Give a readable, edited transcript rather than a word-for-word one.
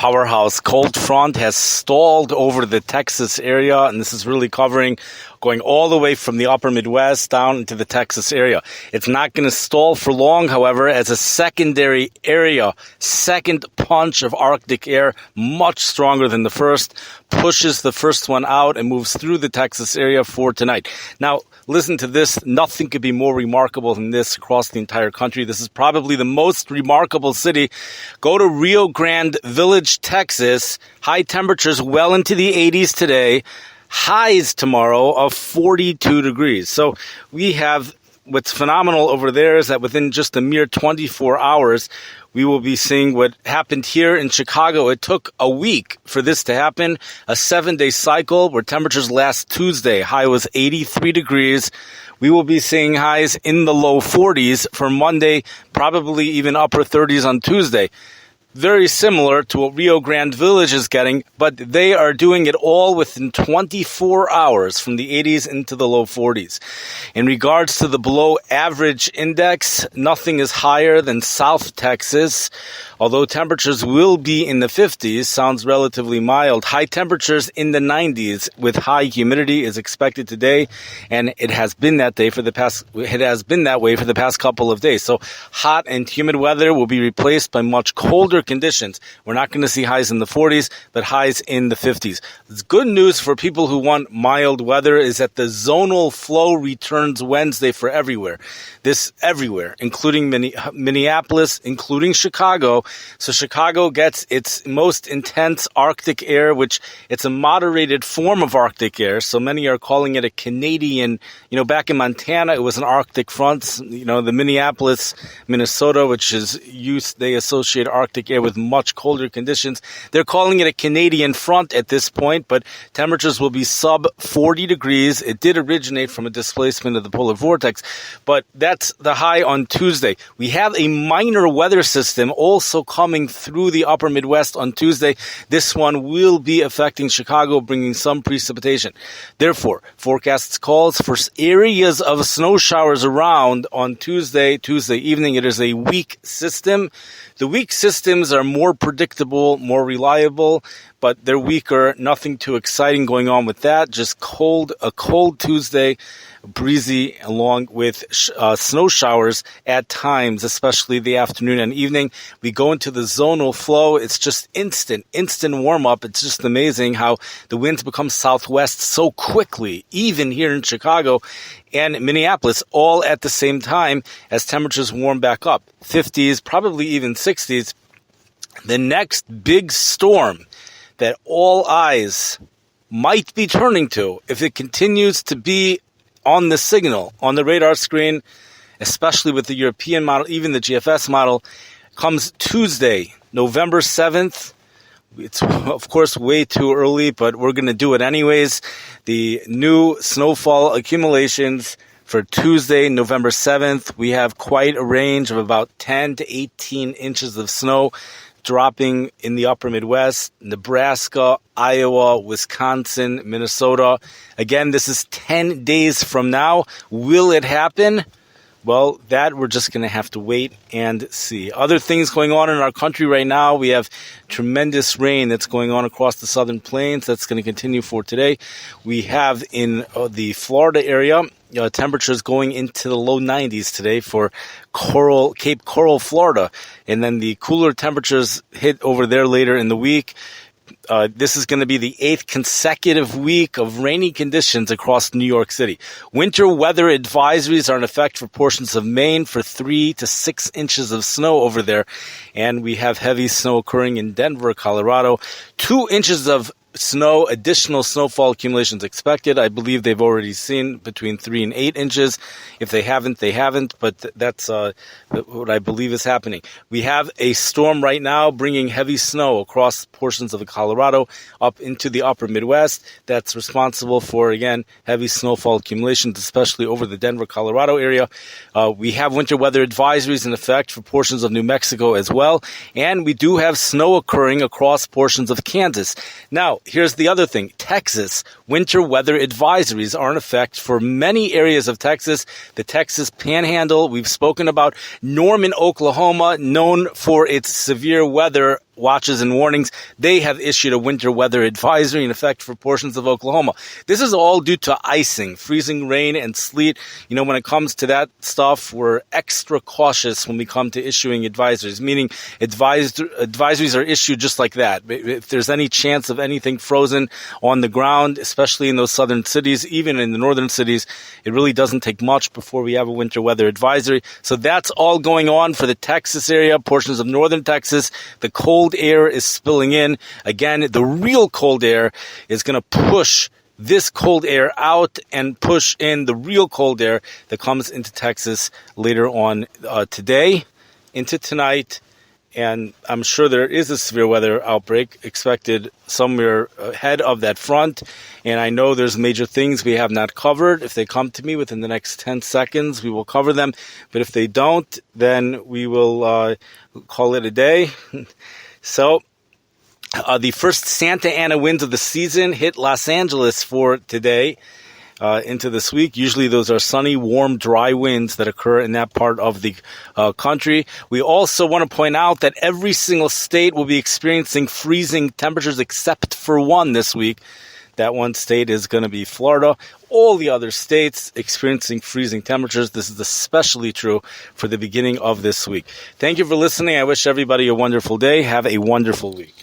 powerhouse cold front has stalled over the Texas area, and this is really going all the way from the upper Midwest down into the Texas area. It's not going to stall for long, however, as a secondary area, second punch of Arctic air, much stronger than the first, pushes the first one out and moves through the Texas area for tonight. Now, listen to this. Nothing could be more remarkable than this across the entire country. This is probably the most remarkable city. Go to Rio Grande Village, Texas. High temperatures well into the 80s today. Highs tomorrow of 42 degrees. So we have what's phenomenal over there is that within just a mere 24 hours, we will be seeing what happened here in Chicago. It took a week for this to happen, a 7-day cycle where temperatures last Tuesday. High was 83 degrees. We will be seeing highs in the low 40s for Monday, probably even upper 30s on Tuesday. Very similar to what Rio Grande Village is getting, but they are doing it all within 24 hours from the 80s into the low 40s. In regards to the below average index, nothing is higher than South Texas, although temperatures will be in the 50s, sounds relatively mild. High temperatures in the 90s with high humidity is expected today, and it has been that way for the past couple of days. So hot and humid weather will be replaced by much colder conditions. We're not going to see highs in the 40s, but highs in the 50s. It's good news for people who want mild weather is that the zonal flow returns Wednesday for everywhere. This everywhere, including Minneapolis, including Chicago. So Chicago gets its most intense Arctic air, which it's a moderated form of Arctic air. So many are calling it a Canadian, back in Montana, it was an Arctic front. The Minneapolis, Minnesota, which is used, they associate Arctic air with much colder conditions. They're calling it a Canadian front at this point, but temperatures will be sub 40 degrees. It did originate from a displacement of the polar vortex, but that's the high on Tuesday. We have a minor weather system also coming through the upper Midwest on Tuesday. This one will be affecting Chicago, bringing some precipitation. Therefore, forecasts calls for areas of snow showers around on Tuesday evening. It is a weak system. The weak systems are more predictable, more reliable, but they're weaker. Nothing too exciting going on with that. Just a cold Tuesday, breezy, along with snow showers at times, especially the afternoon and evening. We go into the zonal flow. It's just instant warm up. It's just amazing how the winds become southwest so quickly, even here in Chicago and Minneapolis, all at the same time as temperatures warm back up. 50s, probably even 60s. The next big storm that all eyes might be turning to, if it continues to be on the signal, on the radar screen, especially with the European model, even the GFS model, comes Tuesday, November 7th. It's, of course, way too early, but we're going to do it anyways. The new snowfall accumulations for Tuesday, November 7th, we have quite a range of about 10 to 18 inches of snow dropping in the upper Midwest, Nebraska, Iowa, Wisconsin, Minnesota. Again, this is 10 days from now. Will it happen? Well, that we're just going to have to wait and see. Other things going on in our country right now, we have tremendous rain that's going on across the southern plains. That's going to continue for today. We have in the Florida area, temperatures going into the low 90s today for Cape Coral, Florida. And then the cooler temperatures hit over there later in the week. This is going to be the 8th consecutive week of rainy conditions across New York City. Winter weather advisories are in effect for portions of Maine for 3 to 6 inches of snow over there. And we have heavy snow occurring in Denver, Colorado. 2 inches of snow, additional snowfall accumulations expected. I believe they've already seen between 3 and 8 inches. If they haven't, they haven't, but that's what I believe is happening. We have a storm right now bringing heavy snow across portions of the Colorado up into the upper Midwest. That's responsible for, again, heavy snowfall accumulations, especially over the Denver, Colorado area. We have winter weather advisories in effect for portions of New Mexico as well, and we do have snow occurring across portions of Kansas. Now, here's the other thing. Texas, winter weather advisories are in effect for many areas of Texas. The Texas Panhandle, we've spoken about. Norman, Oklahoma, known for its severe weather watches and warnings. They have issued a winter weather advisory in effect for portions of Oklahoma. This is all due to icing, freezing rain, and sleet. When it comes to that stuff, we're extra cautious when we come to issuing advisories, meaning advisories are issued just like that. If there's any chance of anything frozen on the ground, especially in those southern cities, even in the northern cities, it really doesn't take much before we have a winter weather advisory. So that's all going on for the Texas area, portions of northern Texas. The cold air is spilling in. Again, the real cold air is going to push this cold air out and push in the real cold air that comes into Texas later on today, into tonight. And I'm sure there is a severe weather outbreak expected somewhere ahead of that front. And I know there's major things we have not covered. If they come to me within the next 10 seconds, we will cover them. But if they don't, then we will call it a day. So the first Santa Ana winds of the season hit Los Angeles for today. Into this week. Usually those are sunny, warm, dry winds that occur in that part of the country. We also want to point out that every single state will be experiencing freezing temperatures except for one this week. That one state is going to be Florida. All the other states experiencing freezing temperatures. This is especially true for the beginning of this week. Thank you for listening. I wish everybody a wonderful day. Have a wonderful week.